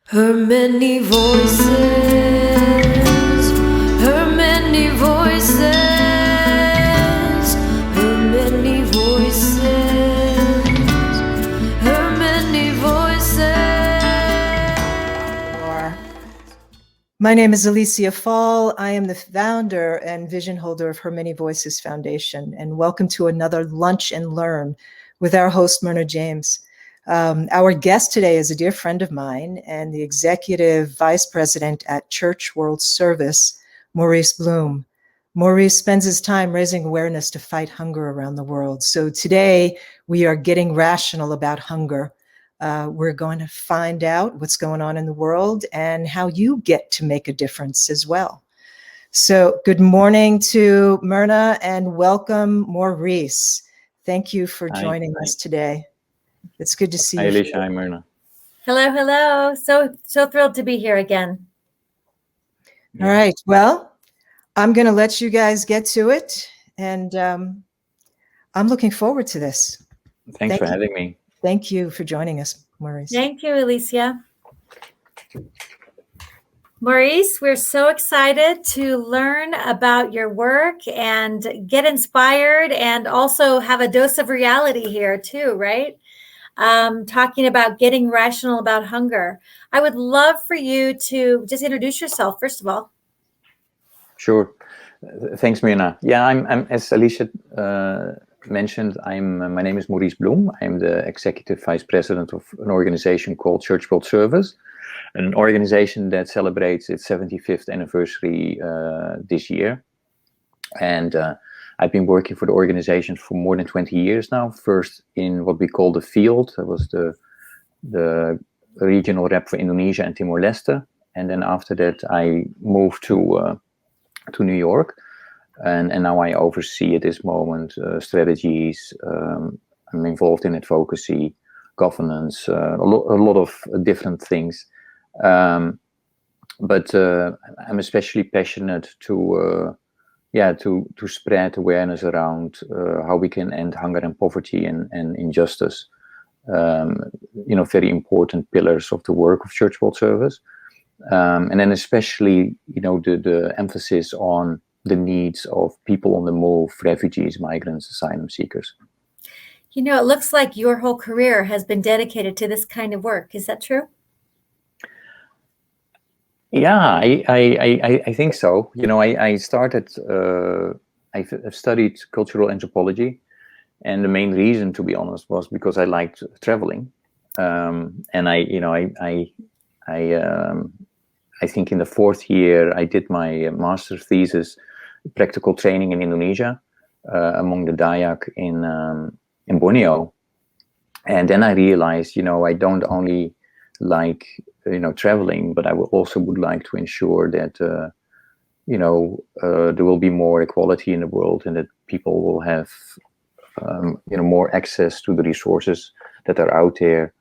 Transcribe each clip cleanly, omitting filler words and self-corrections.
Her many voices, her many voices, her many voices, her many voices. My name is Alicia Fall. I am the founder and vision holder of Her Many Voices Foundation, and welcome to another Lunch and Learn with our host, Myrna James. Our guest today is a dear friend of mine and the Executive Vice President at Church World Service, Maurice Bloem. Maurice spends his time raising awareness to fight hunger around the world. So today we are getting rational about hunger. We're going to find out what's going on in the world and how you get to make a difference as well. So good morning to Myrna and welcome, Maurice. Thank you for joining us today. It's good to see you. Hi, Alicia. Hi, Myrna. Hello, hello. So thrilled to be here again. All right. Well, I'm going to let you guys get to it. And I'm looking forward to this. Thanks for having me. Thank you for joining us, Maurice. Thank you, Alicia. Maurice, we're so excited to learn about your work and get inspired and also have a dose of reality here too, right? Talking about getting rational about hunger. I would love for you to just introduce yourself, first of all. Sure. Thanks, Myrna. Yeah, I'm as Alicia mentioned, my name is Maurice Bloem. I'm the Executive Vice President of an organization called Church World Service, an organization that celebrates its 75th anniversary this year. And I've been working for the organization for more than 20 years now, first in what we call the field. I was the regional rep for Indonesia and Timor-Leste. And then after that, I moved to New York. And now I oversee at this moment strategies. I'm involved in advocacy, governance, a lot of different things. But I'm especially passionate to spread awareness around how we can end hunger and poverty and injustice. Very important pillars of the work of Church World Service. And then especially, the emphasis on the needs of people on the move, refugees, migrants, asylum seekers. It looks like your whole career has been dedicated to this kind of work. Is that true? Yeah, I think so. I started, I've studied cultural anthropology, and the main reason, to be honest, was because I liked traveling. And I think in the fourth year, I did my master's thesis, practical training in Indonesia, among the Dayak in Borneo. And then I realized, I don't only like traveling, but I also would like to ensure that there will be more equality in the world, and that people will have more access to the resources that are out there,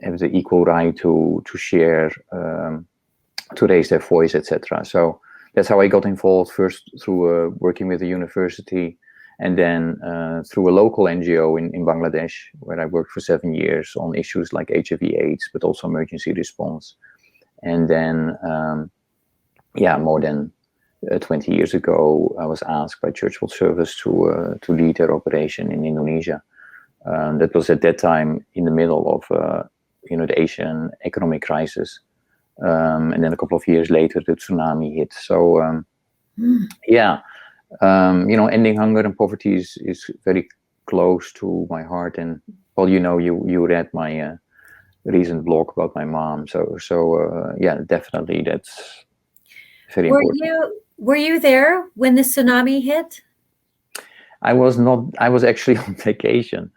have the equal right to share, to raise their voice, etc. So that's how I got involved, first through working with a university, and then through a local NGO in Bangladesh, where I worked for 7 years on issues like HIV/AIDS, but also emergency response. And then, more than 20 years ago, I was asked by Church World Service to lead their operation in Indonesia. That was at that time in the middle of the Asian economic crisis. And then a couple of years later, the tsunami hit. So, ending hunger and poverty is very close to my heart. And well, you read my recent blog about my mom. So definitely that's very important. Were you there when the tsunami hit? I was not. I was actually on vacation.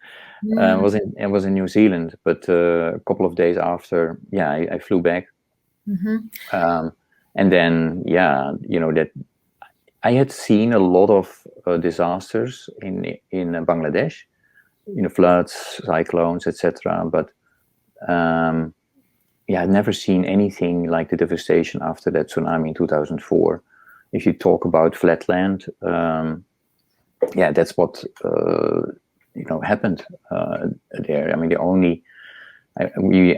I was in New Zealand, but a couple of days after, I flew back. Mm-hmm. And then, that I had seen a lot of disasters in Bangladesh, floods, cyclones, etc. But I'd never seen anything like the devastation after that tsunami in 2004. If you talk about flatland, that's what happened there. I mean,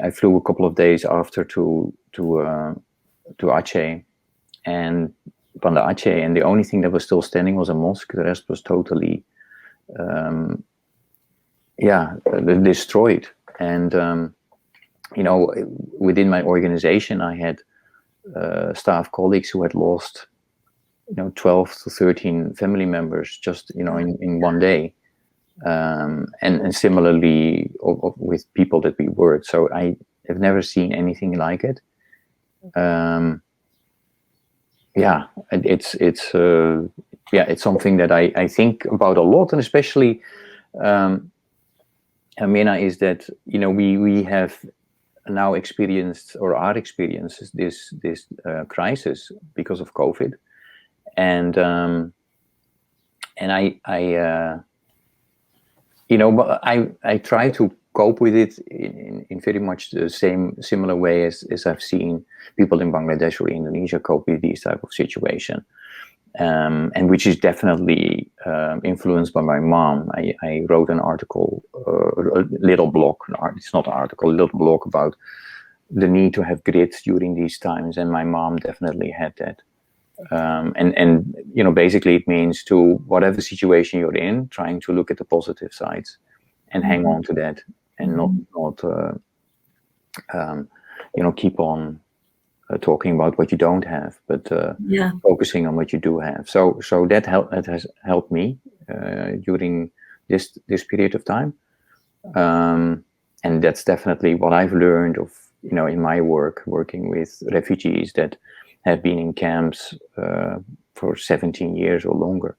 I flew a couple of days after to Aceh and Banda Aceh, and the only thing that was still standing was a mosque. The rest was totally, destroyed. And within my organization, I had staff colleagues who had lost 12 to 13 family members just in one day, and similarly with people that we worked. So I have never seen anything like it. It's something that I think about a lot, and especially Amina, is that we have now experienced or are experiencing this crisis because of COVID, and I try to cope with it in very much the similar way as I've seen people in Bangladesh or Indonesia cope with these type of situation, and which is definitely influenced by my mom. I wrote an article, a little blog. It's not an article, a little blog about the need to have grit during these times, and my mom definitely had that. And basically it means to whatever situation you're in, trying to look at the positive sides and hang on to that, and not keep on talking about what you don't have, but focusing on what you do have. So that has helped me during this period of time, and that's definitely what I've learned of in my working with refugees that have been in camps for 17 years or longer.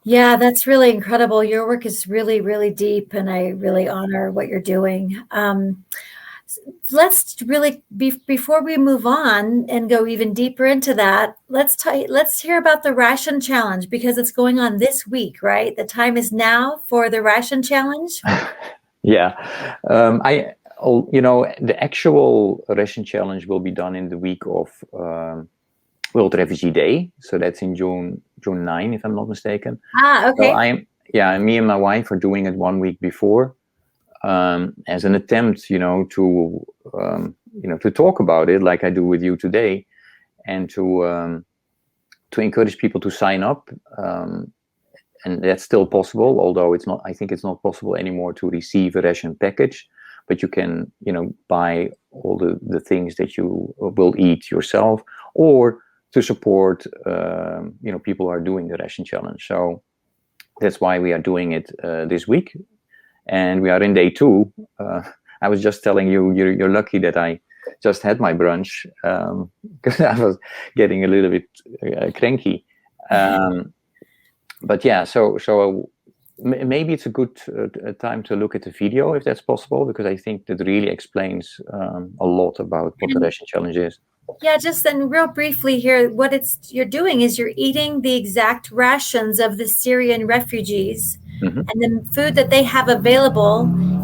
Yeah, that's really incredible. Your work is really, really deep, and I really honor what you're doing. Let's really, before we move on and go even deeper into that, let's hear about the Ration Challenge, because it's going on this week, right? The time is now for the Ration Challenge. The actual Ration Challenge will be done in the week of World Refugee Day, so that's in June 9, if I'm not mistaken. Okay. So me and my wife are doing it 1 week before, as an attempt, to talk about it like I do with you today, and to encourage people to sign up. And that's still possible, although I think it's not possible anymore to receive a ration package, but you can, buy all the things that you will eat yourself, or to support, people who are doing the Ration Challenge. So that's why we are doing it this week. And we are in day 2. I was just telling you, you're lucky that I just had my brunch, because I was getting a little bit cranky. But yeah, so maybe it's a good time to look at the video, if that's possible, because I think that really explains a lot about what the Ration Challenge is. Yeah, just then real briefly here, what you're doing is you're eating the exact rations of the Syrian refugees, and the food that they have available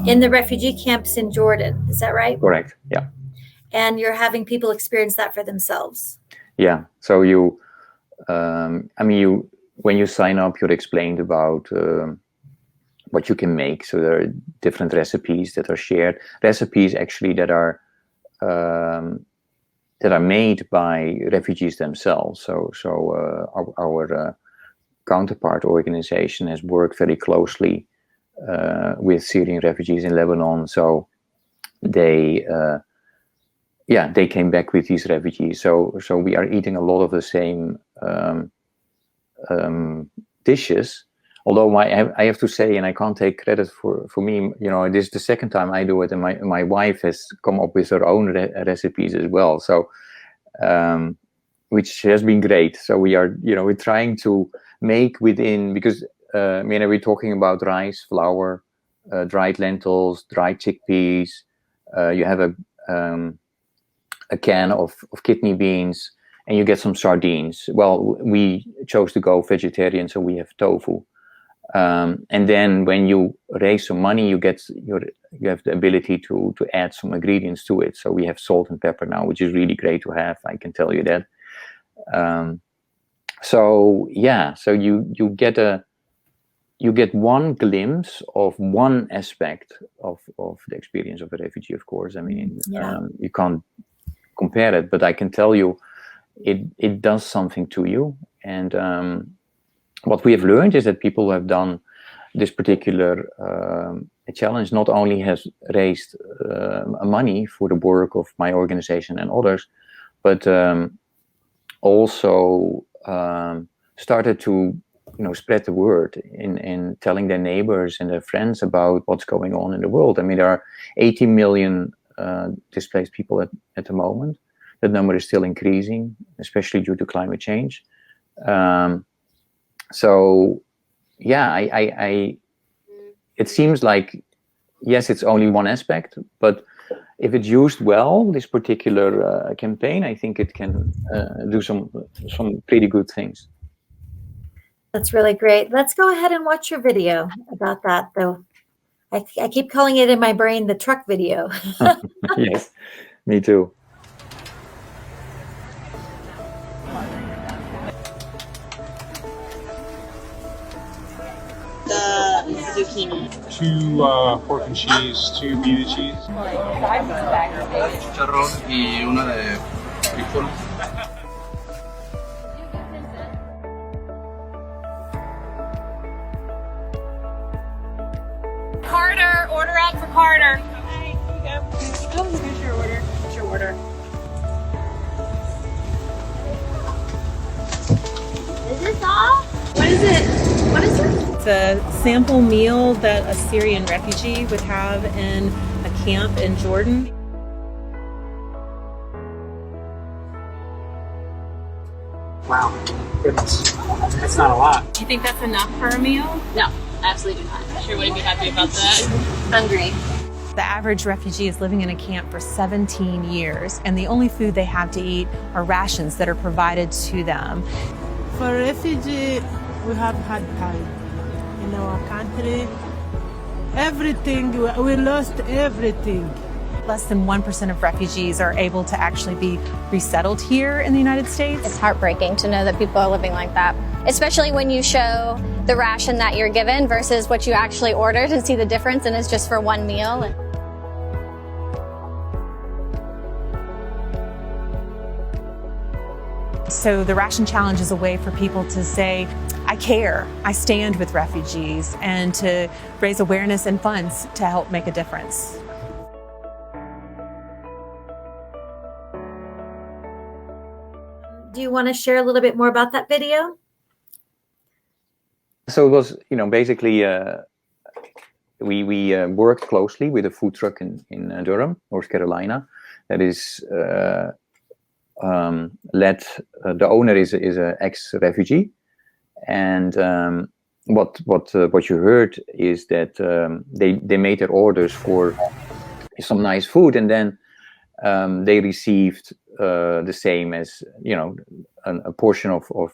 in the refugee camps in Jordan. Is that right? Correct. Yeah. And you're having people experience that for themselves. Yeah. So when you sign up, you're explained about what you can make. So there are different recipes that are shared. Recipes actually that are made by refugees themselves. So our counterpart organization has worked very closely with Syrian refugees in Lebanon. So they came back with these refugees. So we are eating a lot of the same dishes. Although I have to say, and I can't take credit for me, this is the second time I do it, and my wife has come up with her own recipes as well. So, which has been great. So we are, we're trying to make within, because we're talking about rice, flour, dried lentils, dried chickpeas. You have a can of kidney beans, and you get some sardines. Well, we chose to go vegetarian, so we have tofu. And then when you raise some money, you have the ability to add some ingredients to it. So we have salt and pepper now, which is really great to have. I can tell you that. So you get you get one glimpse of one aspect of the experience of a refugee, of course. I mean, you can't compare it, but I can tell you it does something to you. And what we have learned is that people who have done this particular challenge not only has raised money for the work of my organization and others, but also started to spread the word in telling their neighbors and their friends about what's going on in the world. I mean, there are 80 million displaced people at the moment. That number is still increasing, especially due to climate change. So, yeah, it seems like, yes, it's only one aspect, but if it's used well, this particular campaign, I think it can do some pretty good things. That's really great. Let's go ahead and watch your video about that, though. I keep calling it in my brain the truck video. Yes, me too. The zucchini. 2 pork and cheese, 2 beef and cheese. Chicharrón y una de frijol. Carter, order out for Carter. Hi, here you go. Oh, here's your order. Here's your order. Is this all? What is it? What is it? It's a sample meal that a Syrian refugee would have in a camp in Jordan. Wow, goodness, that's not a lot. Do you think that's enough for a meal? No, absolutely not. Sure wouldn't be happy about that. Hungry. The average refugee is living in a camp for 17 years, and the only food they have to eat are rations that are provided to them. For refugee, we have had time in our country. Everything, we lost everything. Less than 1% of refugees are able to actually be resettled here in the United States. It's heartbreaking to know that people are living like that, especially when you show the ration that you're given versus what you actually ordered and see the difference, and it's just for one meal. So the Ration Challenge is a way for people to say, I care, I stand with refugees, and to raise awareness and funds to help make a difference. Do you want to share a little bit more about that video? So it was, basically we worked closely with a food truck in Durham, North Carolina, that is led. The owner is an ex-refugee, and what you heard is that they made their orders for some nice food, and then they received the same as a portion of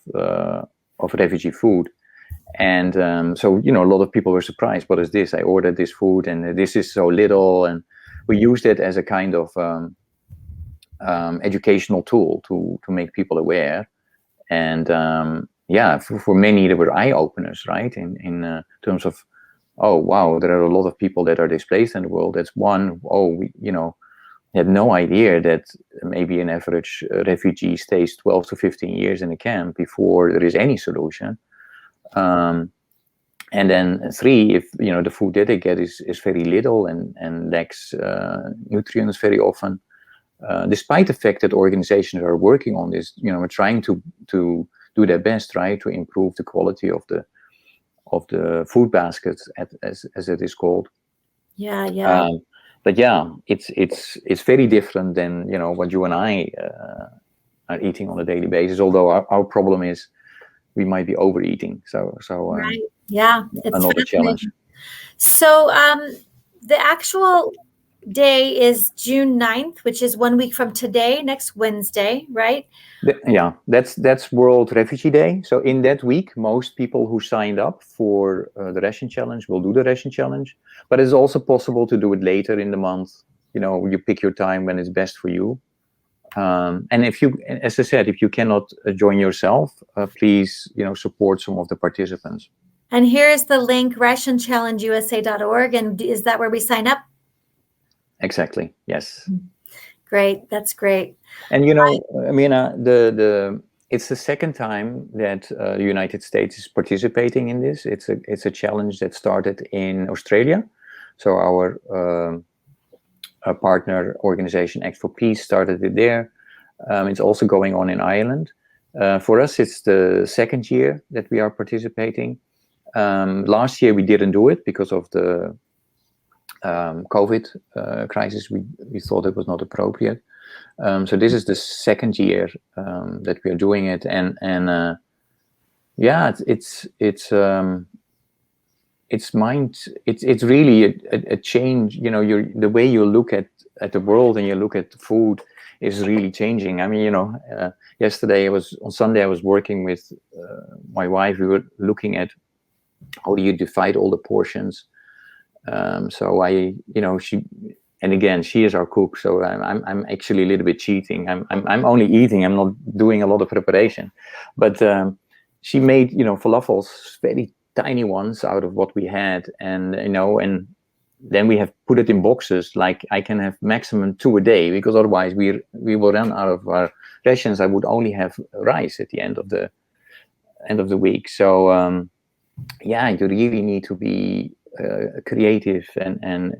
refugee food. And so a lot of people were surprised. What is this? I ordered this food and this is so little. And we used it as a kind of educational tool to make people aware. And for many there were eye openers, right? In terms of, oh wow, there are a lot of people that are displaced in the world. That's one. Oh, we had no idea that maybe an average refugee stays 12 to 15 years in a camp before there is any solution. And then 3, if the food that they get is very little and lacks nutrients very often, despite the fact that organizations are working on this, we're trying to do their best, right, to improve the quality of the food baskets, as it is called. Yeah. But yeah, it's very different than what you and I are eating on a daily basis. Although our problem is we might be overeating. So right. Yeah, it's another challenge. So the actual day is June 9th, which is 1 week from today, next Wednesday, right? That's World Refugee Day. So in that week, most people who signed up for the Ration Challenge will do the Ration Challenge. But it's also possible to do it later in the month. You pick your time when it's best for you. And if you, as I said, if you cannot join yourself, please, support some of the participants. And here's the link, rationchallengeusa.org. And is that where we sign up? Exactly. Yes. Great. That's great. And Amina, it's the second time that the United States is participating in this. It's a challenge that started in Australia. So our partner organization Act for Peace started it there. It's also going on in Ireland. For us, it's the second year that we are participating. Last year we didn't do it because of the COVID crisis. We thought it was not appropriate. So this is the second year that we are doing it, and it's really a change. The way you look at the world and you look at food is really changing. I mean, yesterday on Sunday I was working with my wife. We were looking at how do you divide all the portions. And again, she is our cook, so I'm actually a little bit cheating. I'm only eating. I'm not doing a lot of preparation, but she made falafels, very tiny ones out of what we had, and then we have put it in boxes. Like I can have maximum 2 a day, because otherwise we will run out of our rations. I would only have rice at the end of the week. So you really need to be creative and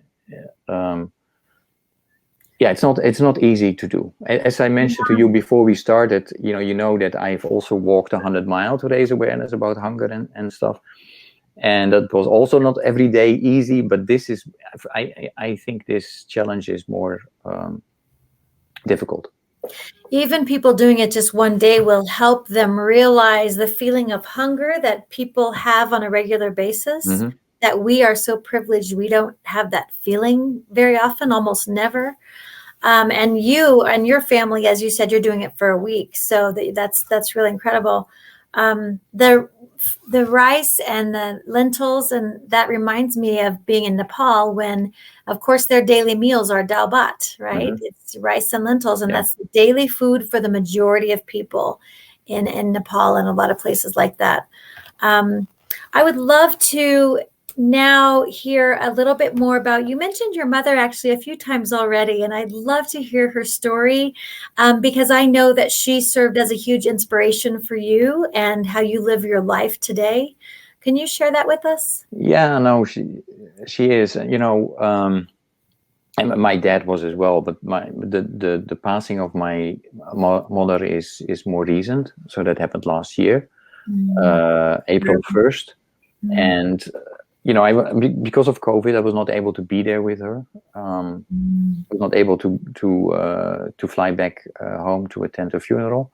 it's not easy to do. As I mentioned to you before we started, you know that I've also walked 100 miles to raise awareness about hunger and stuff. And that was also not every day easy, but I think this challenge is more difficult. Even people doing it just one day will help them realize the feeling of hunger that people have on a regular basis. Mm-hmm. That we are so privileged, we don't have that feeling very often, almost never. And you and your family, as you said, you're doing it for a week, so that's really incredible. The rice and the lentils, and that reminds me of being in Nepal when, of course, their daily meals are dal bhat, right? Mm-hmm. It's rice and lentils, and that's the daily food for the majority of people in Nepal and a lot of places like that. I would love to now hear a little bit more about, you mentioned your mother actually a few times already, and I'd love to hear her story because I know that she served as a huge inspiration for you and how you live your life today. Can you share that with us? Yeah, no, she is, and my dad was as well, but the passing of my mother is more recent, so that happened last year, April 1st, and because of COVID, I was not able to be there with her. I was not able to fly back home to attend a funeral.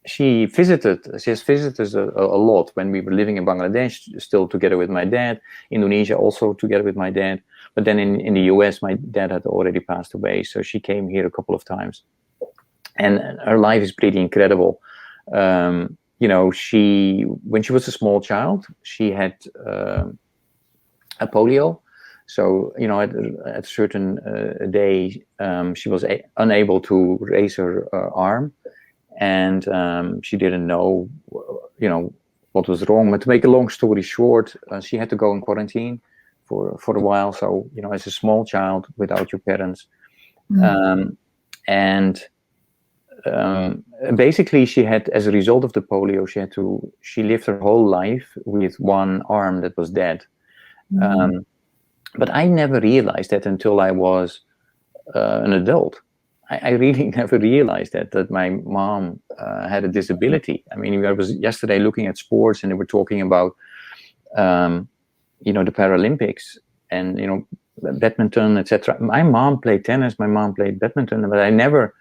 She has visited us a lot when we were living in Bangladesh, still together with my dad. Indonesia also together with my dad. But then in the US, my dad had already passed away, so she came here a couple of times, and her life is pretty incredible. When she was a small child, she had a polio. So, at a certain day, she was unable to raise her arm, and she didn't know, what was wrong. But to make a long story short, she had to go in quarantine for a while. So, as a small child without your parents, basically she had, as a result of the polio, she lived her whole life with one arm that was dead. But I never realized that until I was an adult. I really never realized that my mom had a disability. I mean, I was yesterday looking at sports, and they were talking about the Paralympics and badminton, etc. My mom played tennis, my mom played badminton, but I never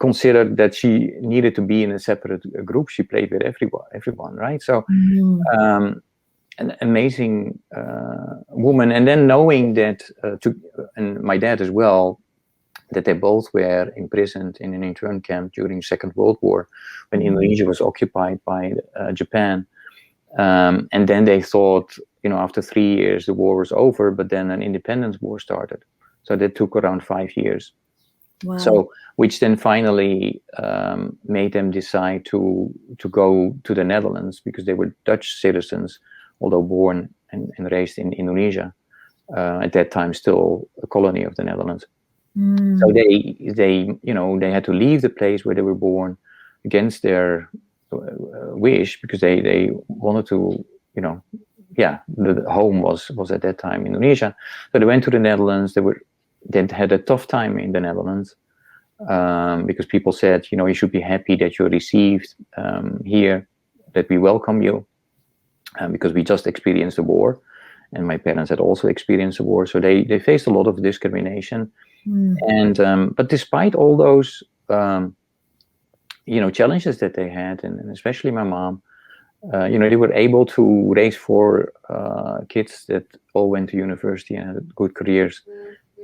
considered that she needed to be in a separate group. She played with everyone, right? So an amazing woman. And then knowing that, and my dad as well, that they both were imprisoned in an intern camp during the Second World War when Indonesia was occupied by Japan. And then they thought, after 3 years, the war was over, but then an independence war started. So that took around 5 years. Wow. So, which then finally made them decide to go to the Netherlands, because they were Dutch citizens, although born and raised in Indonesia, at that time still a colony of the Netherlands. So they had to leave the place where they were born against their wish, because they wanted to, the home was at that time Indonesia. So they went to the Netherlands. They had a tough time in the Netherlands, because people said, you should be happy that you're received here, that we welcome you, because we just experienced a war, and my parents had also experienced a war. So they faced a lot of discrimination. And but despite all those challenges that they had, and especially my mom, they were able to raise 4 kids that all went to university and had good careers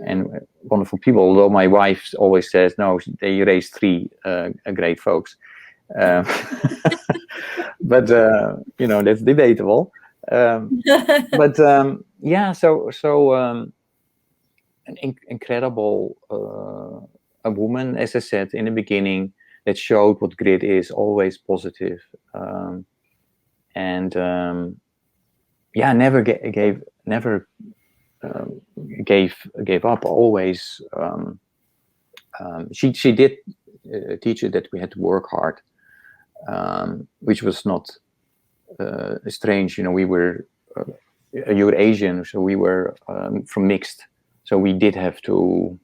and wonderful people. Although my wife always says, no, they raised 3 great folks. But that's debatable. But an incredible a woman, as I said in the beginning, that showed what grit is, always positive, never gave up. Always, she did teach you that we had to work hard, which was not strange. We were Eurasian, so we were from mixed. So we did have to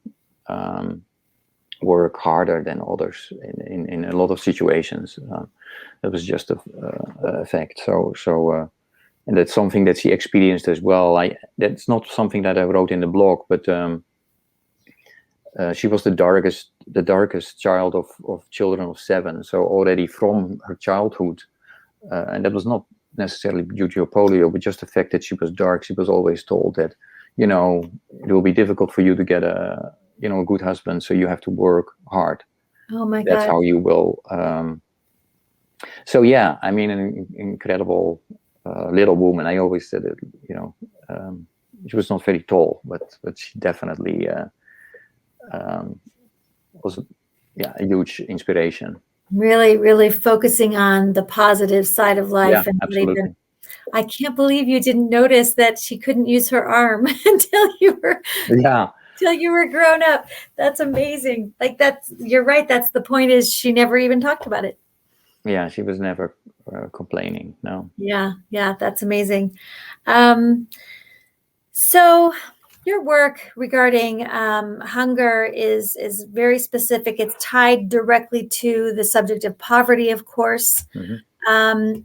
work harder than others in a lot of situations. That was just a fact. So and that's something that she experienced as well. That's not something that I wrote in the blog, but she was the darkest child of children of 7. So already from her childhood, and that was not necessarily due to polio, but just the fact that she was dark. She was always told that, it will be difficult for you to get a good husband, so you have to work hard. Oh my God. That's how you will. So yeah, I mean, an incredible little woman. I always said it, she was not very tall, but she definitely was a huge inspiration. Really, really focusing on the positive side of life. Yeah, absolutely. I can't believe you didn't notice that she couldn't use her arm until you were grown up. That's amazing. You're right. That's the point, is she never even talked about it. Yeah, she was never complaining. No. Yeah, that's amazing. So your work regarding hunger is very specific. It's tied directly to the subject of poverty, of course. Mm-hmm.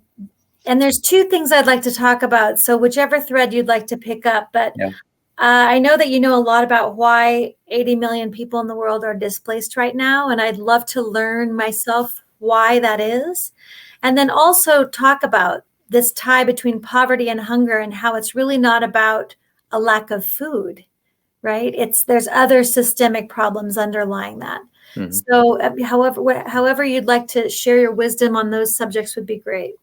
And there's 2 things I'd like to talk about. So whichever thread you'd like to pick up. But I know that you know a lot about why 80 million people in the world are displaced right now. And I'd love to learn myself why that is. And then also talk about this tie between poverty and hunger, and how it's really not about a lack of food, right? There's other systemic problems underlying that. Mm-hmm. So however you'd like to share your wisdom on those subjects would be great.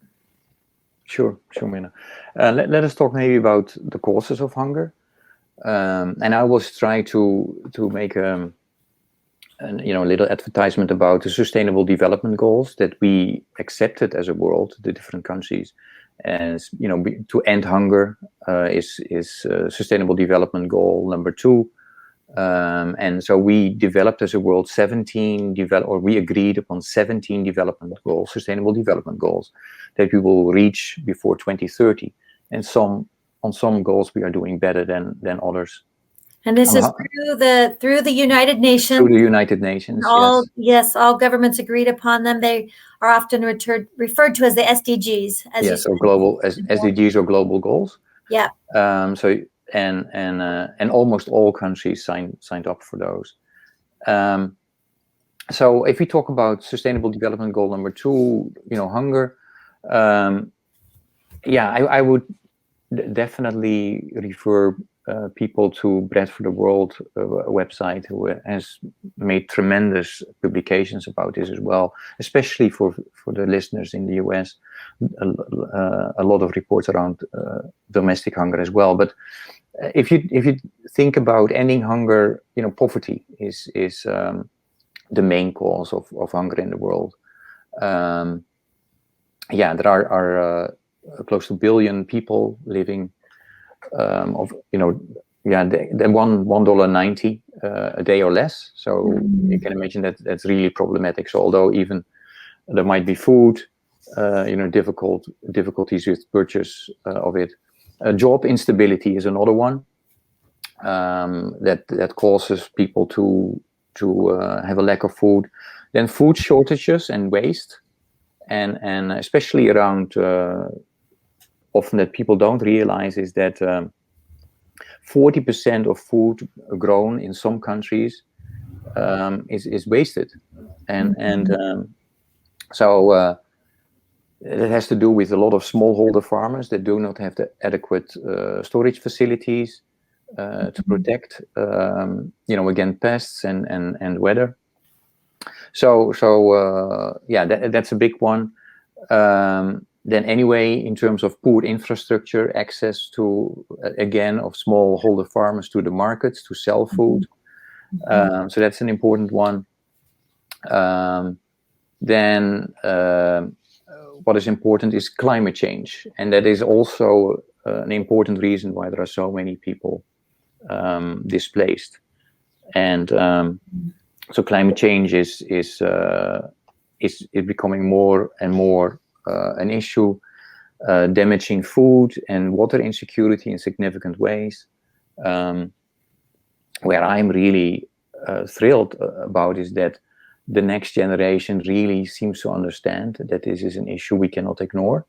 Sure, Mina. Let us talk maybe about the causes of hunger. And I will try to make a little advertisement about the Sustainable Development Goals that we accepted as a world, the different countries, as to end hunger is Sustainable Development Goal number 2. And so we developed as a world we agreed upon 17 development goals, Sustainable Development Goals, that we will reach before 2030. And on some goals we are doing better than others. And this is through the United Nations. Through the United Nations, yes. All governments agreed upon them. They are often referred to as the SDGs. Or global SDGs or global goals. Yeah. And almost all countries signed up for those. So if we talk about Sustainable Development Goal number 2, hunger, I would definitely refer people to Bread for the World website, who has made tremendous publications about this as well, especially for the listeners in the US. A lot of reports around domestic hunger as well. But if you think about ending hunger, poverty is the main cause of hunger in the world. There are close to 1 billion people living the $1.90 a day or less. So you can imagine that that's really problematic. So although even there might be food, difficulties with purchase of it. Job instability is another one that causes people to have a lack of food. Then food shortages and waste, and especially around often that people don't realize is that 40% of food grown in some countries is wasted, so it has to do with a lot of smallholder farmers that do not have the adequate storage facilities to protect, against pests and weather. So that's a big one. Then anyway, in terms of poor infrastructure, access to, again, of smallholder farmers to the markets to sell food. So that's an important one. Then what is important is climate change. And that is also an important reason why there are so many people displaced. And so climate change is becoming more and more an issue, damaging food and water insecurity in significant ways. Where I'm really thrilled about is that the next generation really seems to understand that this is an issue we cannot ignore.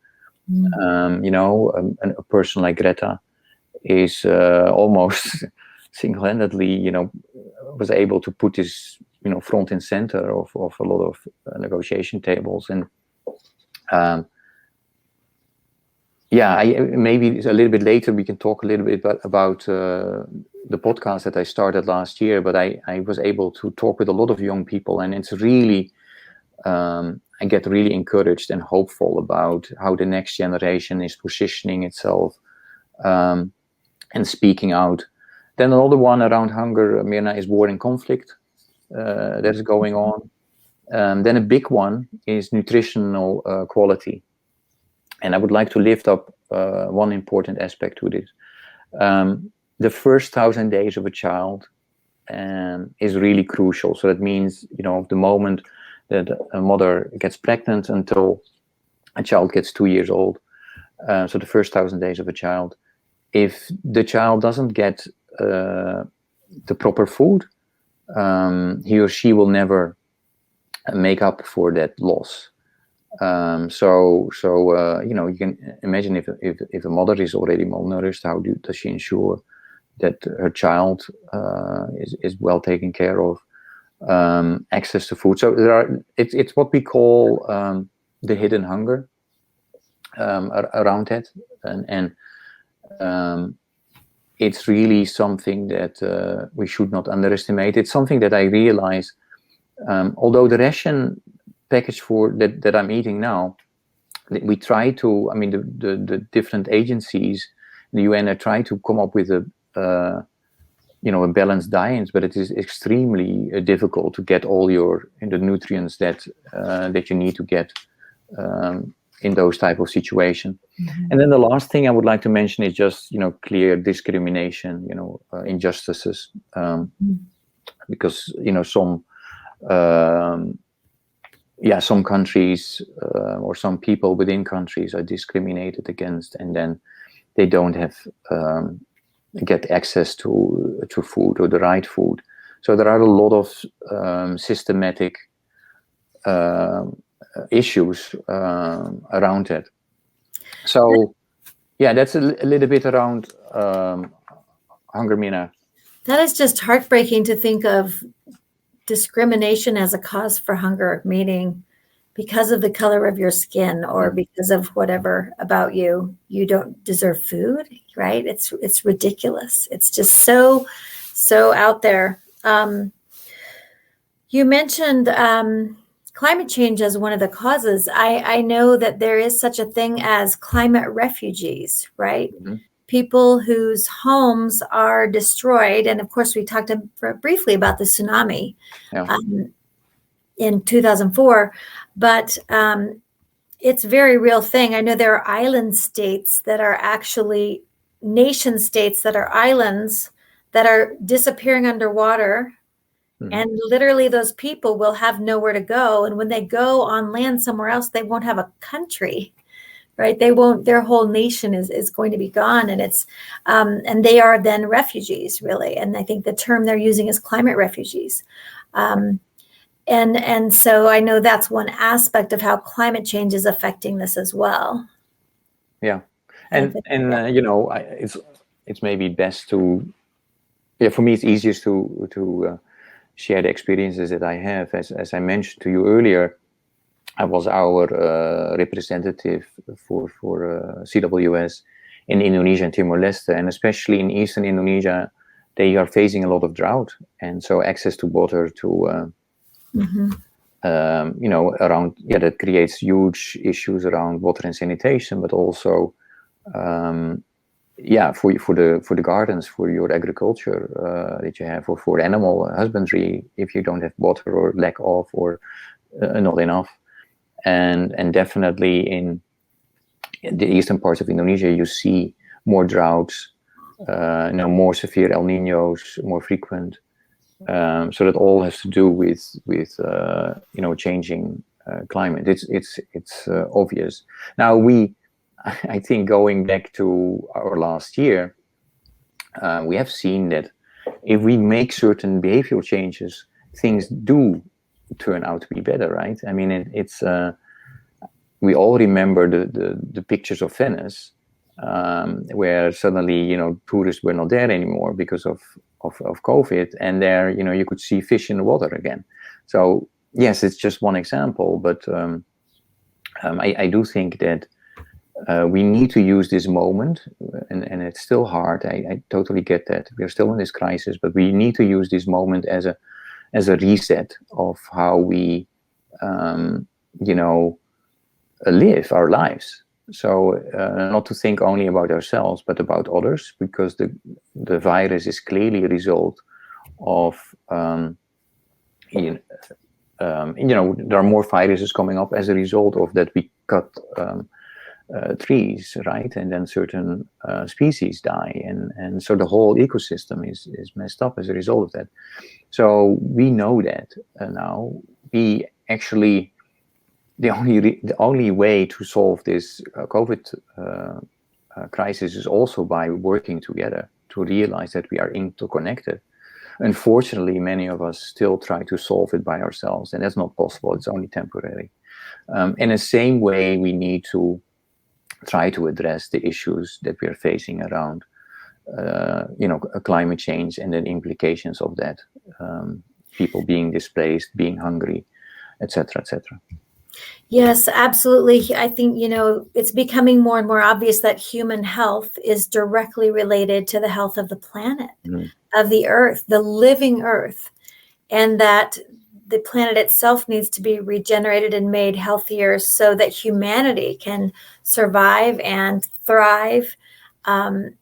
A person like Greta is almost single-handedly, was able to put this, front and center of a lot of negotiation tables. And maybe a little bit later we can talk a little bit about the podcast that I started last year, but I was able to talk with a lot of young people, and it's really, I get really encouraged and hopeful about how the next generation is positioning itself and speaking out. Then another one around hunger, Mirna, is war and conflict that is going on. Then a big one is nutritional quality. And I would like to lift up one important aspect to this. The first 1,000 days of a child is really crucial. So that means, the moment that a mother gets pregnant until a child gets 2 years old. So the first 1,000 days of a child. If the child doesn't get the proper food, he or she will never make up for that loss. So you can imagine if a mother is already malnourished, how does she ensure that her child is well taken care of? Access to food. So it's what we call the hidden hunger around it, and it's really something that we should not underestimate. It's something that I realize, although the ration package for that I'm eating now, we try to, the different agencies, the UN, try to come up with a balanced diet, but it is extremely difficult to get all the nutrients that you need to get in those type of situations. And then the last thing I would like to mention is just clear discrimination, injustices, because some countries or some people within countries are discriminated against, and then they don't have get access to food or the right food. So there are a lot of systematic issues around it. So that's a little bit around hunger, Mina. That is just heartbreaking to think of discrimination as a cause for hunger, meaning because of the color of your skin or because of whatever about you don't deserve food, right? It's ridiculous. It's just so out there. You mentioned climate change as one of the causes. I know that there is such a thing as climate refugees, right? people whose homes are destroyed. And of course, we talked briefly about the tsunami in 2004, but it's a very real thing. I know there are island states that are actually nation states that are islands that are disappearing underwater. And literally those people will have nowhere to go. And when they go on land somewhere else, they won't have a country, right? They won't, their whole nation is going to be gone. And it's, and they are then refugees, really. And I think the term they're using is climate refugees. And so I know that's one aspect of how climate change is affecting this as well. Yeah. And you know, it's maybe best to, for me, it's easiest to share the experiences that I have. As I mentioned to you earlier, I was our representative for CWS in Indonesia and Timor-Leste, and especially in eastern Indonesia, they are facing a lot of drought, and so access to water to you know, around, that creates huge issues around water and sanitation, but also for the gardens, for your agriculture that you have, or for animal husbandry, if you don't have water or lack of, or not enough. And definitely in the eastern parts of Indonesia, you see more droughts, you know, more severe El Niños, more frequent. So that all has to do with you know, changing climate. It's obvious. Now I think going back to our last year, we have seen that if we make certain behavioral changes, things do turn out to be better, right? I mean, it's we all remember the pictures of Venice, where suddenly, you know, tourists were not there anymore because of COVID, and there, you know, you could see fish in the water again. So yes, it's just one example, but I do think that we need to use this moment, and it's still hard. I totally get that. We're still in this crisis, but we need to use this moment as a reset of how we, you know, live our lives. So not to think only about ourselves, but about others, because the virus is clearly a result of, you know, there are more viruses coming up as a result of that we cut trees, right? And then certain species die. And so the whole ecosystem is messed up as a result of that. So we know that now. We actually, the only way to solve this COVID crisis is also by working together to realize that we are interconnected. Unfortunately, many of us still try to solve it by ourselves, and that's not possible. It's only temporary. In the same way, we need to try to address the issues that we are facing around, you know, climate change and the implications of that, people being displaced, being hungry, etc., etc. Yes, absolutely. I think, you know, it's becoming more and more obvious that human health is directly related to the health of the planet, of the earth, the living earth, and that the planet itself needs to be regenerated and made healthier so that humanity can survive and thrive, and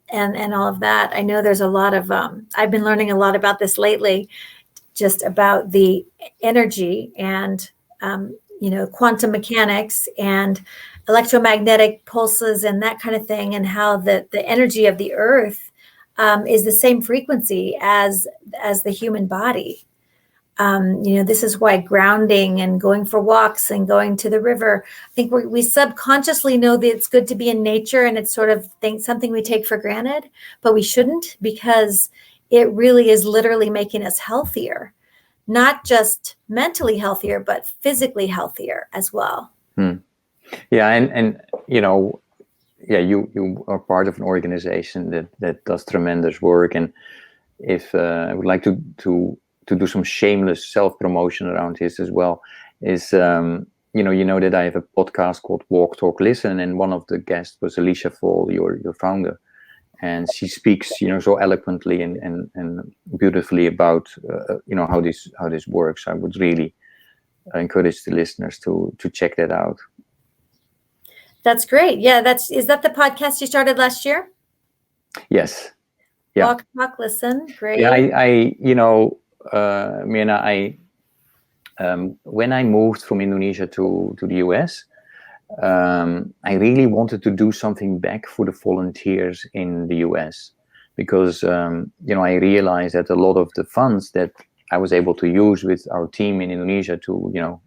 all of that. I know there's a lot of, I've been learning a lot about this lately, just about the energy and, you know, quantum mechanics and electromagnetic pulses and that kind of thing, and how the energy of the earth is the same frequency as the human body. You know, this is why grounding and going for walks and going to the river, I think we subconsciously know that it's good to be in nature, and it's sort of something we take for granted, but we shouldn't, because it really is literally making us healthier. Not just mentally healthier, but physically healthier as well. Yeah, and you know, yeah, you are part of an organization that does tremendous work, and if I would like to do some shameless self-promotion around this as well, is you know that I have a podcast called Walk, Talk, Listen, and one of the guests was Alicia Fall, your founder. And she speaks, you know, so eloquently and beautifully about, you know, how this works. I would really encourage the listeners to check that out. That's great. Yeah, is that the podcast you started last year? Yes. Yeah. Walk, talk, listen. Great. Yeah, Mirna, when I moved from Indonesia to the US, I really wanted to do something back for the volunteers in the US, because I realized that a lot of the funds that I was able to use with our team in Indonesia to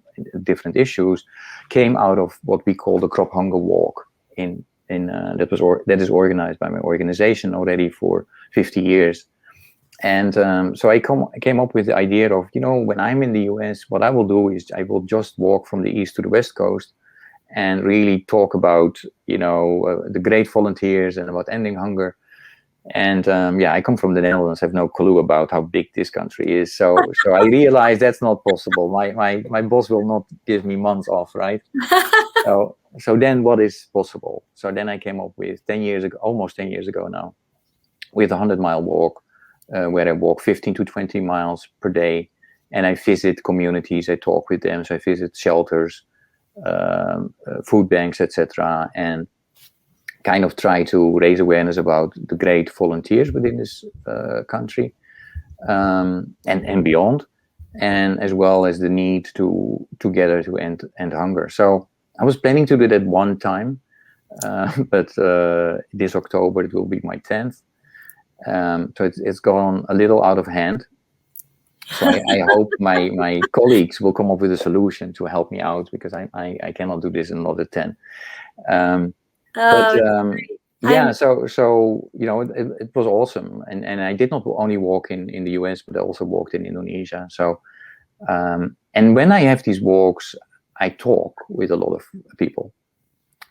different issues came out of what we call the Crop Hunger Walk that is organized by my organization already for 50 years. And so I came up with the idea of, when I'm in the US, what I will do is I will just walk from the east to the west coast and really talk about, the great volunteers and about ending hunger. And I come from the Netherlands. I have no clue about how big this country is. So I realized that's not possible. My boss will not give me months off, right? So then what is possible? So then I came up with almost 10 years ago now, with a 100-mile walk, where I walk 15 to 20 miles per day, and I visit communities. I talk with them. So I visit shelters, food banks, etc., and kind of try to raise awareness about the great volunteers within this country, and beyond, and as well as the need to together to end hunger. So I was planning to do that one time, but this October it will be my 10th. So it's gone a little out of hand. So I hope my colleagues will come up with a solution to help me out, because I cannot do this in another 10. So it was awesome, and I did not only walk in the US, but I also walked in Indonesia. So and when I have these walks, I talk with a lot of people.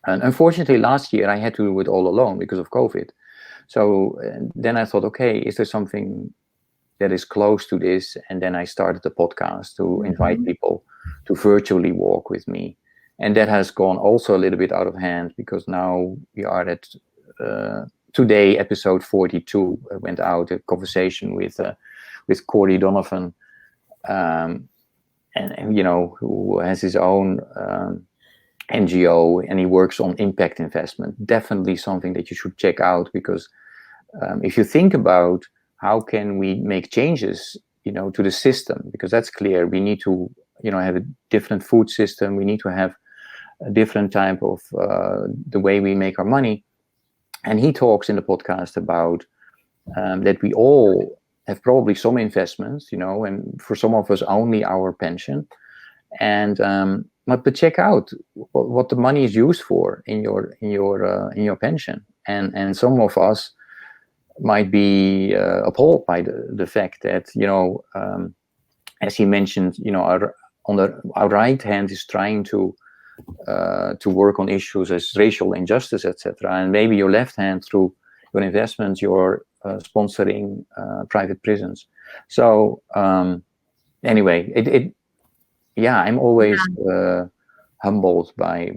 And unfortunately, last year I had to do it all alone because of COVID. So then I thought, okay, is there something that is close to this? And then I started the podcast to invite people to virtually walk with me. And that has gone also a little bit out of hand, because now we are at today, episode 42 went out, a conversation with Corey Donovan, and who has his own NGO, and he works on impact investment. Definitely something that you should check out, because if you think about how can we make changes, to the system, because that's clear. We need to, have a different food system. We need to have a different type of the way we make our money. And he talks in the podcast about that we all have probably some investments, and for some of us only our pension. And but check out what the money is used for in your pension. And some of us might be appalled by the fact that, as he mentioned, our right hand is trying to work on issues as racial injustice, etc. And maybe your left hand, through your investments, you're sponsoring private prisons. So anyway, I'm always humbled by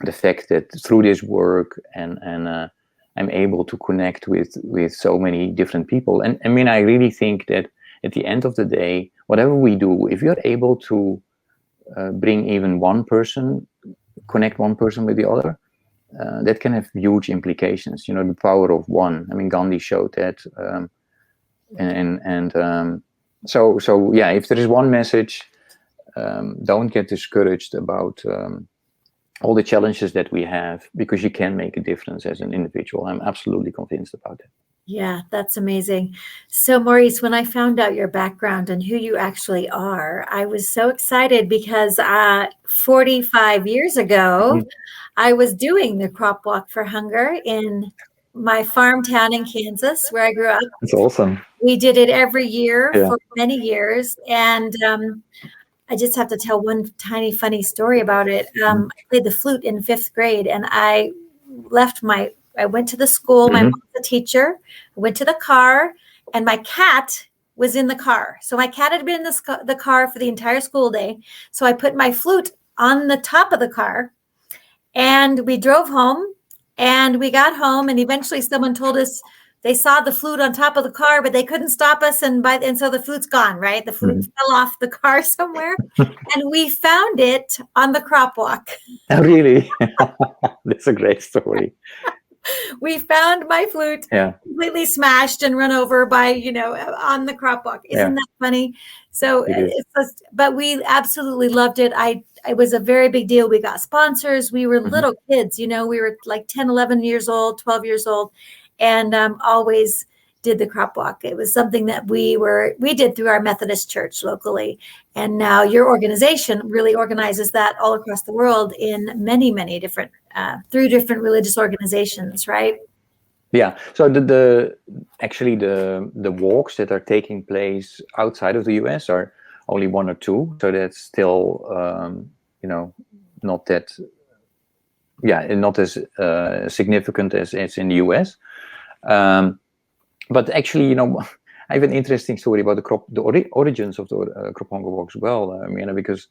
the fact that through this work and I'm able to connect with so many different people. And I mean, I really think that at the end of the day, whatever we do, if you're able to bring even one person, connect one person with the other, that can have huge implications. The power of one. I mean, Gandhi showed that. So if there is one message, don't get discouraged about all the challenges that we have, because you can make a difference as an individual. I'm absolutely convinced about that. Yeah, that's amazing. So Maurice, when I found out your background and who you actually are, I was so excited, because 45 years ago, I was doing the Crop Walk for Hunger in my farm town in Kansas, where I grew up. That's awesome. We did it every year for many years. And I just have to tell one tiny funny story about it. I played the flute in 5th grade, and I went to the school. My mom's a teacher. I went to the car, and my cat was in the car. So my cat had been in the car for the entire school day. So I put my flute on the top of the car, and we drove home, and we got home, and eventually someone told us they saw the flute on top of the car, but they couldn't stop us. And so the flute's gone, right? The flute fell off the car somewhere, and we found it on the crop walk. Oh, really? That's a great story. We found my flute completely smashed and run over by, on the crop walk. Isn't that funny? So it's just, but we absolutely loved it. It was a very big deal. We got sponsors. We were little kids, we were like 10, 11 years old, 12 years old, and always did the crop walk. It was something that we did through our Methodist church locally. And now your organization really organizes that all across the world in many, many different, through different religious organizations, right? Yeah. So the walks that are taking place outside of the US are only 1 or 2. So that's still, not that, not as significant as in the US. But actually, I have an interesting story about the origins of the crop hunger walk as well, because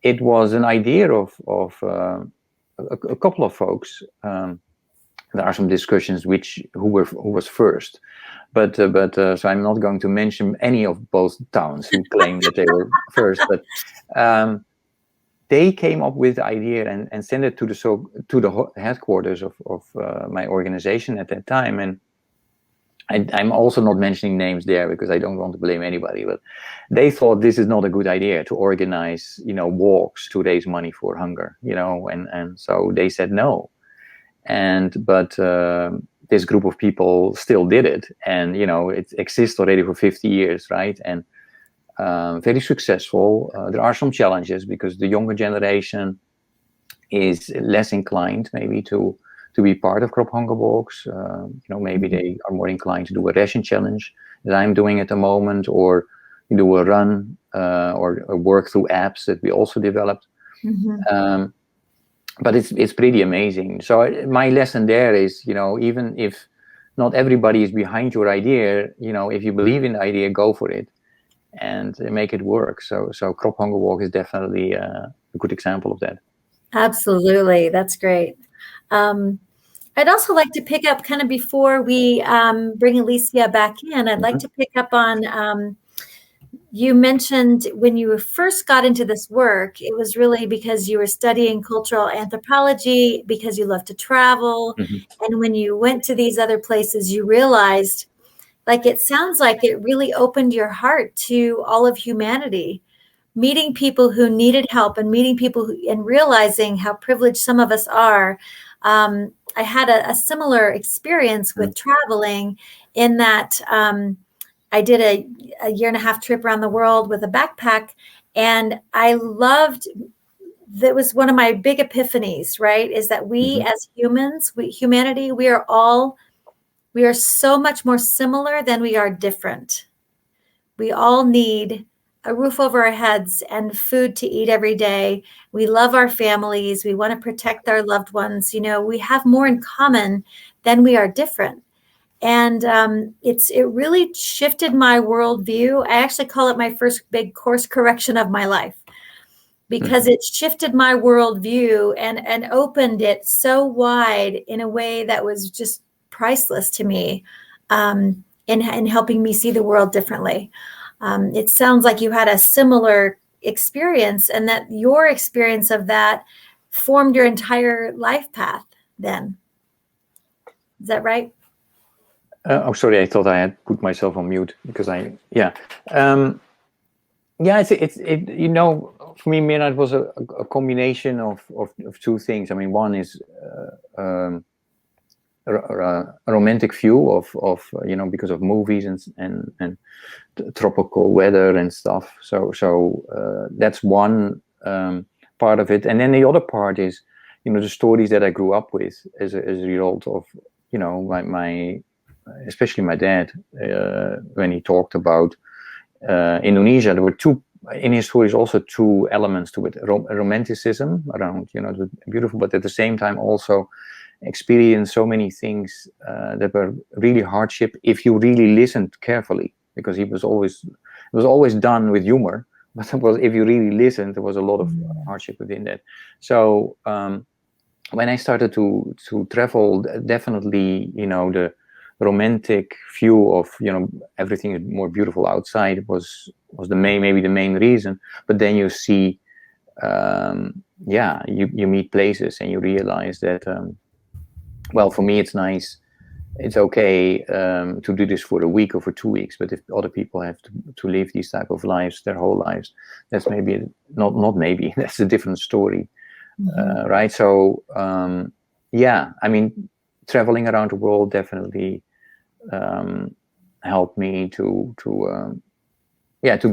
it was an idea of a couple of folks. There are some discussions who was first, but so I'm not going to mention any of both towns who claim that they were first, but they came up with the idea and sent it to the headquarters of my organization at that time. And I'm also not mentioning names there because I don't want to blame anybody, but they thought this is not a good idea to organize, walks to raise money for hunger, and so they said no. But this group of people still did it, and it exists already for 50 years, right? And very successful. There are some challenges because the younger generation is less inclined maybe to be part of crop hunger walks. Maybe they are more inclined to do a ration challenge that I'm doing at the moment, or do a run or work through apps that we also developed. But it's pretty amazing. So my lesson there is, even if not everybody is behind your idea, if you believe in the idea, go for it and make it work. So crop hunger walk is definitely a good example of that. Absolutely, that's great. I'd also like to pick up kind of before we bring Alicia back in. I'd like to pick up on. You mentioned when you first got into this work, it was really because you were studying cultural anthropology, because you love to travel. And when you went to these other places, you realized, it sounds like it really opened your heart to all of humanity, meeting people who needed help and meeting people and realizing how privileged some of us are. I had a similar experience with traveling in that I did a 1.5-year trip around the world with a backpack, and I loved, that was one of my big epiphanies, right? Is that we as humans, humanity, we are so much more similar than we are different. We all need a roof over our heads and food to eat every day. We love our families. We want to protect our loved ones. We have more in common than we are different. And it really shifted my worldview. I actually call it my first big course correction of my life, because it shifted my worldview and opened it so wide in a way that was just priceless to me, in helping me see the world differently. It sounds like you had a similar experience, and that your experience of that formed your entire life path then. Is that right? Sorry, I thought I had put myself on mute because it's for me, Mira, it was a combination of two things. I mean, one is a romantic view of because of movies and tropical weather and stuff. So that's one part of it, and then the other part is the stories that I grew up with as a result of my especially my dad, when he talked about Indonesia, there were in his stories also two elements to it: romanticism around it was beautiful, but at the same time also experienced so many things that were really hardship if you really listened carefully, because it was always done with humor, but if you really listened, there was a lot of hardship within that. So when I started to travel, definitely the romantic view of everything is more beautiful outside was maybe the main reason. But then you see you meet places and you realize that well, for me, it's nice. It's okay to do this for a week or for 2 weeks, but if other people have to live these type of lives their whole lives, that's maybe not maybe that's a different story, right? So yeah, I mean, traveling around the world definitely helped me to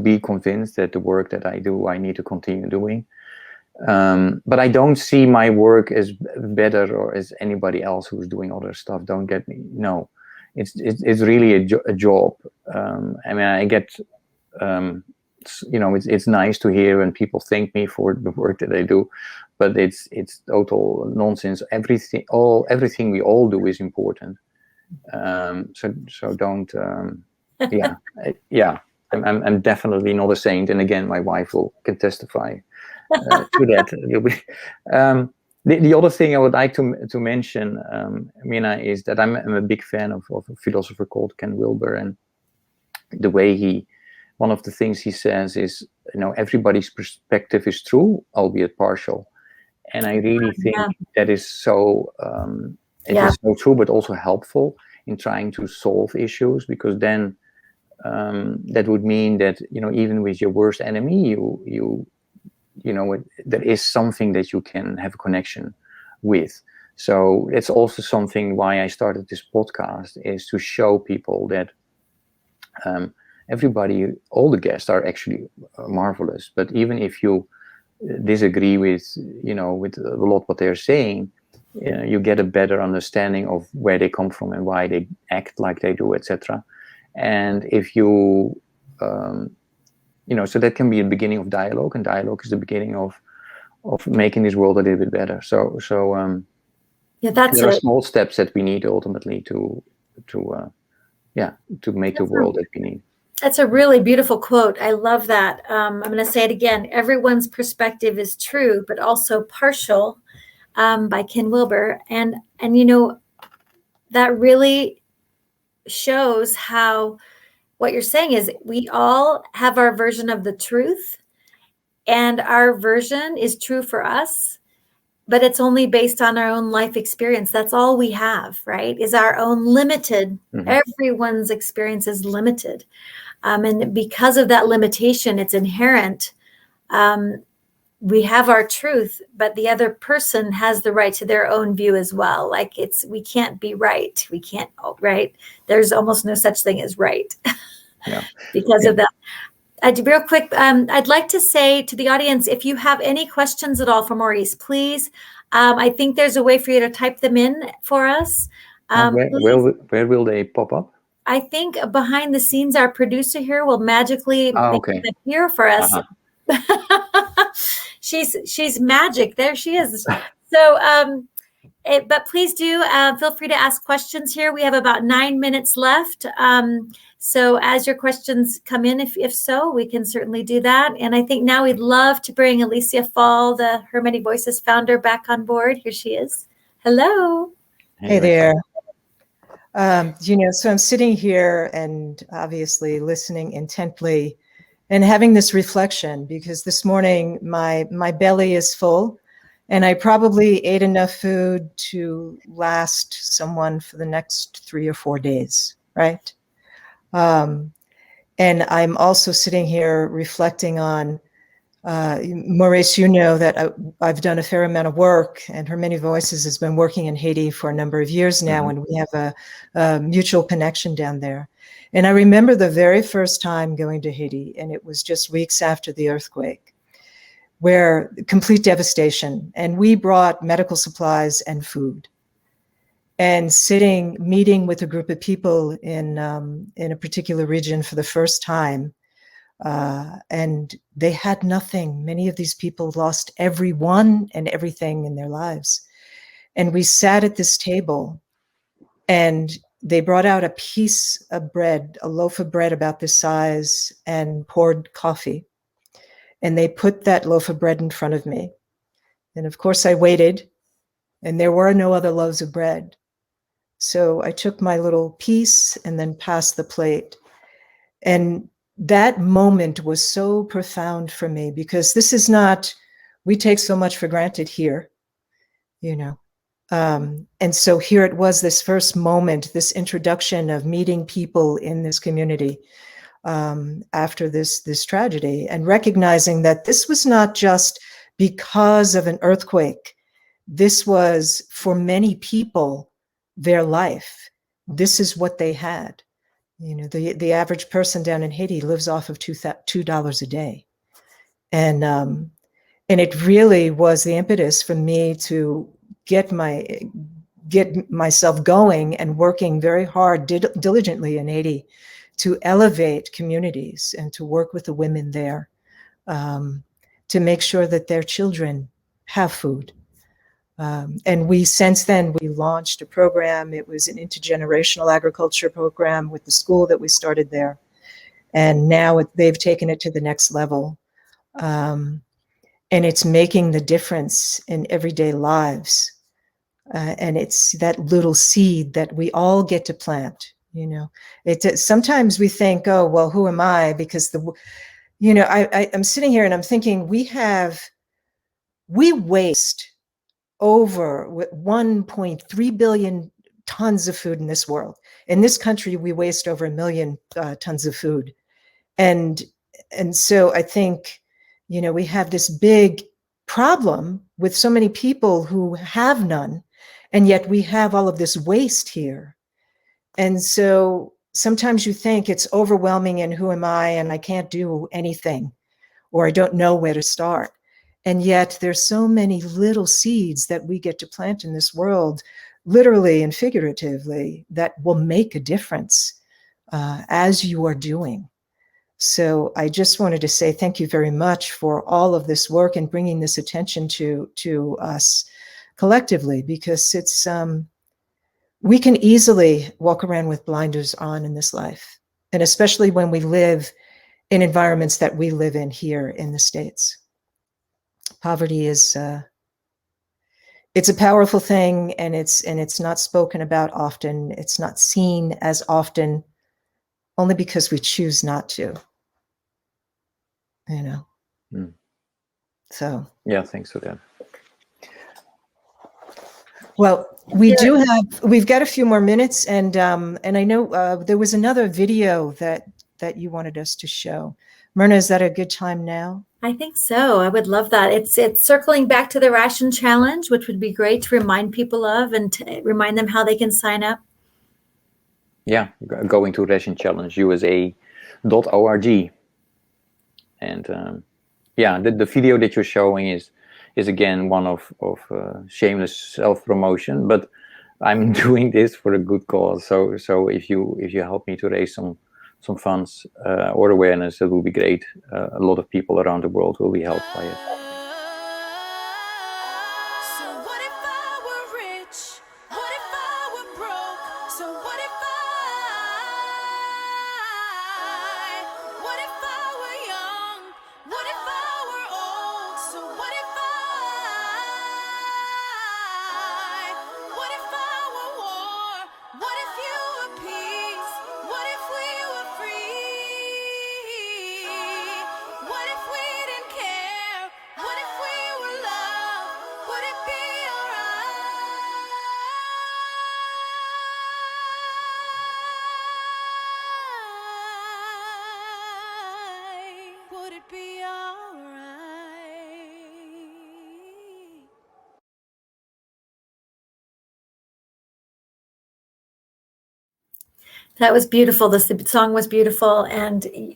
be convinced that the work that I do, I need to continue doing. But I don't see my work as better or as anybody else who's doing other stuff. Don't get me. No, it's really a job. I mean, I get, it's nice to hear when people thank me for the work that I do, but it's total nonsense. Everything we all do is important. So don't. Yeah. I'm definitely not a saint, and again, my wife can testify to that. The other thing I would like to mention, Mina, is that I'm a big fan of a philosopher called Ken Wilber, and the way one of the things he says is, everybody's perspective is true, albeit partial, and I really think that is so. It is so true, but also helpful in trying to solve issues, because then. That would mean that even with your worst enemy, there is something that you can have a connection with. So it's also something why I started this podcast, is to show people that everybody, all the guests are actually marvelous. But even if you disagree with with a lot what they're saying, you get a better understanding of where they come from and why they act like they do, etc. And if you, so that can be a beginning of dialogue, and dialogue is the beginning of making this world a little bit better. So there are small steps that we need ultimately to make the world that we need. That's a really beautiful quote. I love that. I'm going to say it again. Everyone's perspective is true, but also partial, by Ken Wilber. And that really shows how what you're saying is we all have our version of the truth, and our version is true for us, but it's only based on our own life experience. That's all we have, right? Is our own limited. Everyone's experience is limited. And because of that limitation, it's inherent. We have our truth, but the other person has the right to their own view as well. Like we can't be right. We can't, right? There's almost no such thing as right because of that. Real quick, I'd like to say to the audience, if you have any questions at all for Maurice, please, I think there's a way for you to type them in for us. Where will they pop up? I think behind the scenes, our producer here will magically make them appear for us. She's magic. There she is. So, but please do feel free to ask questions here. We have about 9 minutes left. So as your questions come in, if so, we can certainly do that. And I think now we'd love to bring Alicia Fall, the Her Many Voices founder, back on board. Here she is. Hello. Hey there. So I'm sitting here and obviously listening intently and having this reflection, because this morning my belly is full and I probably ate enough food to last someone for the next 3 or 4 days, right? And I'm also sitting here reflecting on, Maurice, that I've done a fair amount of work, and Her Many Voices has been working in Haiti for a number of years now, and we have a mutual connection down there. And I remember the very first time going to Haiti, and it was just weeks after the earthquake, where complete devastation, and we brought medical supplies and food. And meeting with a group of people in a particular region for the first time, and they had nothing. Many of these people lost everyone and everything in their lives. And we sat at this table, and they brought out a piece of bread, a loaf of bread about this size, and poured coffee. And they put that loaf of bread in front of me. And of course I waited, and there were no other loaves of bread. So I took my little piece and then passed the plate. And that moment was so profound for me, because this is not, we take so much for granted here, And so here it was, this first moment, this introduction of meeting people in this community after this tragedy, and recognizing that this was not just because of an earthquake. This was, for many people, their life. This is what they had. You know, the average person down in Haiti lives off of $2 a day. And it really was the impetus for me to get myself going and working very hard, diligently in Haiti, to elevate communities and to work with the women there, to make sure that their children have food. And since then, we launched a program. It was an intergenerational agriculture program with the school that we started there. And now they've taken it to the next level. And it's making the difference in everyday lives. And it's that little seed that we all get to plant. You know, sometimes we think, oh, well, who am I? Because I'm sitting here and I'm thinking we waste over 1.3 billion tons of food in this world. In this country, we waste over 1 million tons of food. And so I think, you know, we have this big problem with so many people who have none, and yet we have all of this waste here. And so sometimes you think it's overwhelming and who am I, and I can't do anything, or I don't know where to start. And yet there's so many little seeds that we get to plant in this world, literally and figuratively, that will make a difference as you are doing. So I just wanted to say thank you very much for all of this work and bringing this attention to us collectively, because it's we can easily walk around with blinders on in this life, and especially when we live in environments that we live in here in the States. Poverty is it's a powerful thing, and it's not spoken about often. It's not seen as often, only because we choose not to. You know. So. Yeah, thanks for that. Well, we've got a few more minutes, and I know there was another video that you wanted us to show. Myrna, is that a good time now? I think so. I would love that. It's circling back to the Ration Challenge, which would be great to remind people of and to remind them how they can sign up. Yeah, going to Ration Challenge, USA.org. And yeah, the video that you're showing is again one of shameless self-promotion, but I'm doing this for a good cause. So if you help me to raise some funds or awareness, it will be great. A lot of people around the world will be helped by it. That was beautiful. The song was beautiful, and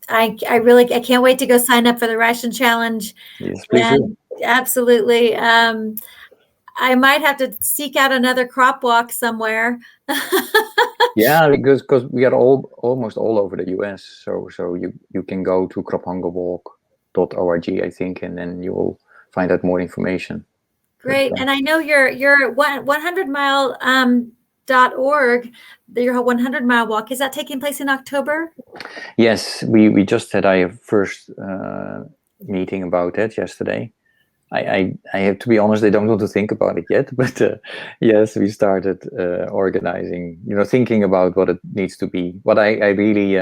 I can't wait to go sign up for the Ration Challenge. Yes, please do. Absolutely. I might have to seek out another crop walk somewhere. Yeah, because we are almost all over the US. So you can go to krophangawalk.org, I think, and then you will find out more information. Great. And I know your 100mile.org, your 100-mile walk, is that taking place in October? Yes, we just had our first meeting about that yesterday. I have to be honest, I don't want to think about it yet, but yes, we started organizing, thinking about what it needs to be. What I really,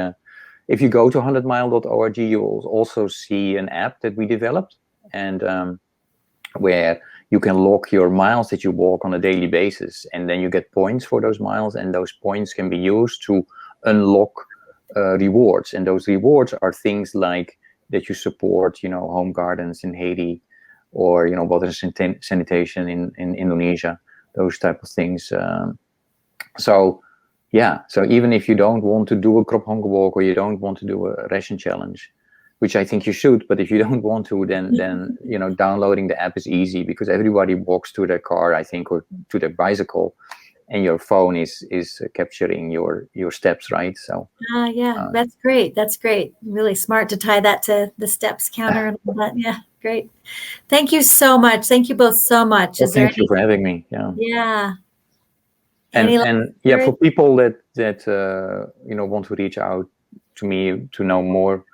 if you go to 100mile.org, you will also see an app that we developed, and where you can log your miles that you walk on a daily basis, and then you get points for those miles, and those points can be used to unlock rewards. And those rewards are things like that you support, home gardens in Haiti, or water sanitation in Indonesia, those type of things. So even if you don't want to do a crop hunger walk, or you don't want to do a ration challenge, which I think you should, but if you don't want to, then downloading the app is easy, because everybody walks to their car, I think, or to their bicycle, and your phone is capturing your steps, right? So that's great. That's great. Really smart to tie that to the steps counter and all that. Yeah, great. Thank you so much. Thank you both so much. Well, thank you for having me. Yeah. And for people that want to reach out to me to know more,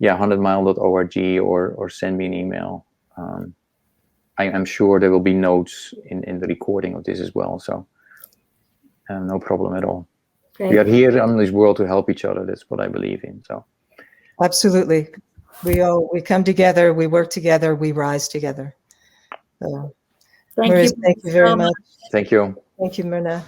100mile.org, or send me an email. I'm sure there will be notes in the recording of this as well. So no problem at all. Great. We are here on this world to help each other. That's what I believe in. So absolutely, we come together, we work together, we rise together. So, thank Maurice, you. thank you very much. Thank you. Thank you, Myrna.